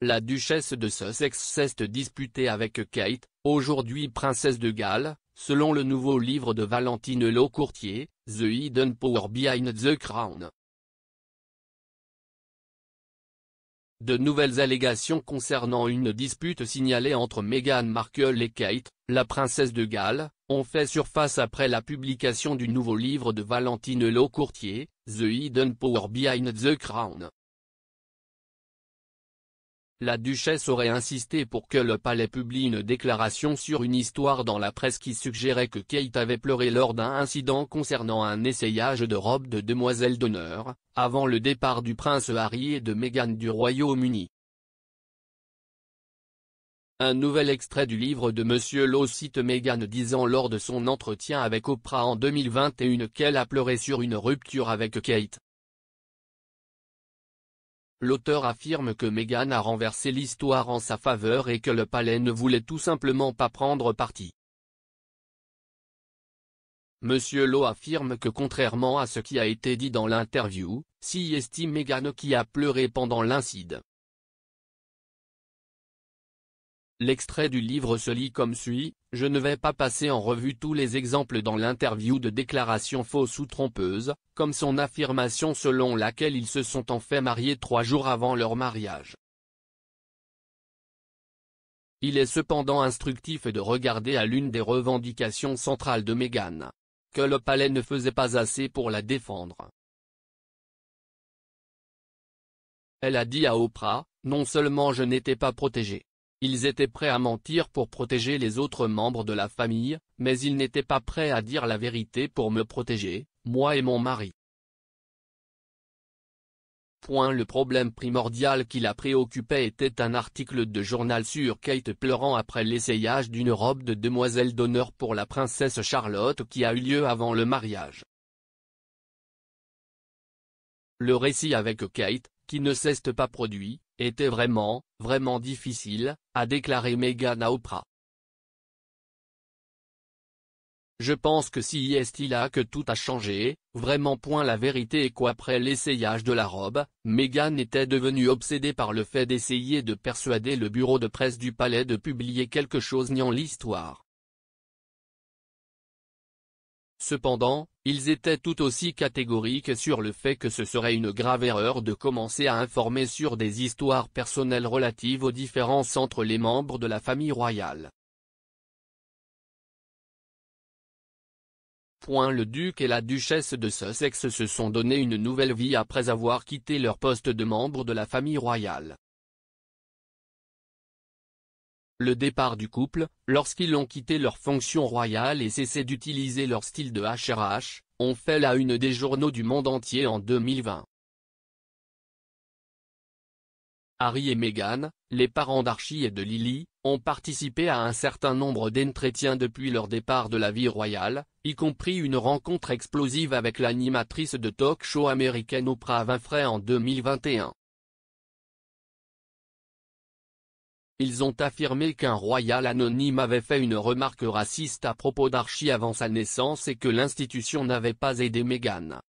La duchesse de Sussex s'est disputée avec Kate, aujourd'hui princesse de Galles, selon le nouveau livre de Valentine Lecourtier, The Hidden Power Behind the Crown. De nouvelles allégations concernant une dispute signalée entre Meghan Markle et Kate, la princesse de Galles, ont fait surface après la publication du nouveau livre de Valentine Lecourtier, The Hidden Power Behind the Crown. La duchesse aurait insisté pour que le palais publie une déclaration sur une histoire dans la presse qui suggérait que Kate avait pleuré lors d'un incident concernant un essayage de robe de demoiselle d'honneur, avant le départ du prince Harry et de Meghan du Royaume-Uni. Un nouvel extrait du livre de Monsieur Lowe cite Meghan disant lors de son entretien avec Oprah en 2021 qu'elle a pleuré sur une rupture avec Kate. L'auteur affirme que Meghan a renversé l'histoire en sa faveur et que le palais ne voulait tout simplement pas prendre parti. Monsieur Lowe affirme que contrairement à ce qui a été dit dans l'interview, s'y estime Meghan qui a pleuré pendant l'incident. L'extrait du livre se lit comme suit: je ne vais pas passer en revue tous les exemples dans l'interview de déclarations fausses ou trompeuses, comme son affirmation selon laquelle ils se sont en fait mariés 3 jours avant leur mariage. Il est cependant instructif de regarder à l'une des revendications centrales de Meghan, que le palais ne faisait pas assez pour la défendre. Elle a dit à Oprah, non seulement je n'étais pas protégée. Ils étaient prêts à mentir pour protéger les autres membres de la famille, mais ils n'étaient pas prêts à dire la vérité pour me protéger, moi et mon mari. Le problème primordial qui la préoccupait était un article de journal sur Kate pleurant après l'essayage d'une robe de demoiselle d'honneur pour la princesse Charlotte qui a eu lieu avant le mariage. Le récit avec Kate, qui ne s'est pas produit, était vraiment difficile, a déclaré Meghan à Oprah. Je pense que si est là que tout a changé, vraiment. La vérité est qu'après l'essayage de la robe, Meghan était devenue obsédée par le fait d'essayer de persuader le bureau de presse du palais de publier quelque chose niant l'histoire. Cependant, ils étaient tout aussi catégoriques sur le fait que ce serait une grave erreur de commencer à informer sur des histoires personnelles relatives aux différences entre les membres de la famille royale. Le duc et la duchesse de Sussex se sont donné une nouvelle vie après avoir quitté leur poste de membre de la famille royale. Le départ du couple, lorsqu'ils ont quitté leur fonction royale et cessé d'utiliser leur style de HRH, ont fait la une des journaux du monde entier en 2020. Harry et Meghan, les parents d'Archie et de Lily, ont participé à un certain nombre d'entretiens depuis leur départ de la vie royale, y compris une rencontre explosive avec l'animatrice de talk-show américaine Oprah Winfrey en 2021. Ils ont affirmé qu'un royal anonyme avait fait une remarque raciste à propos d'Archie avant sa naissance et que l'institution n'avait pas aidé Meghan.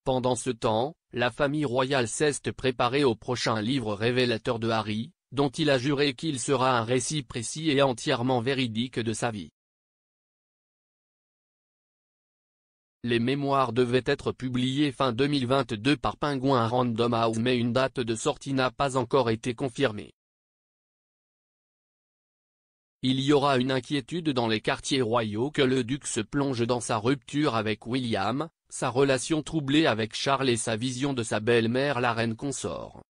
Pendant ce temps, la famille royale s'est préparée au prochain livre révélateur de Harry, dont il a juré qu'il sera un récit précis et entièrement véridique de sa vie. Les mémoires devaient être publiées fin 2022 par Penguin Random House mais une date de sortie n'a pas encore été confirmée. Il y aura une inquiétude dans les quartiers royaux que le duc se plonge dans sa rupture avec William, sa relation troublée avec Charles et sa vision de sa belle-mère la reine consort.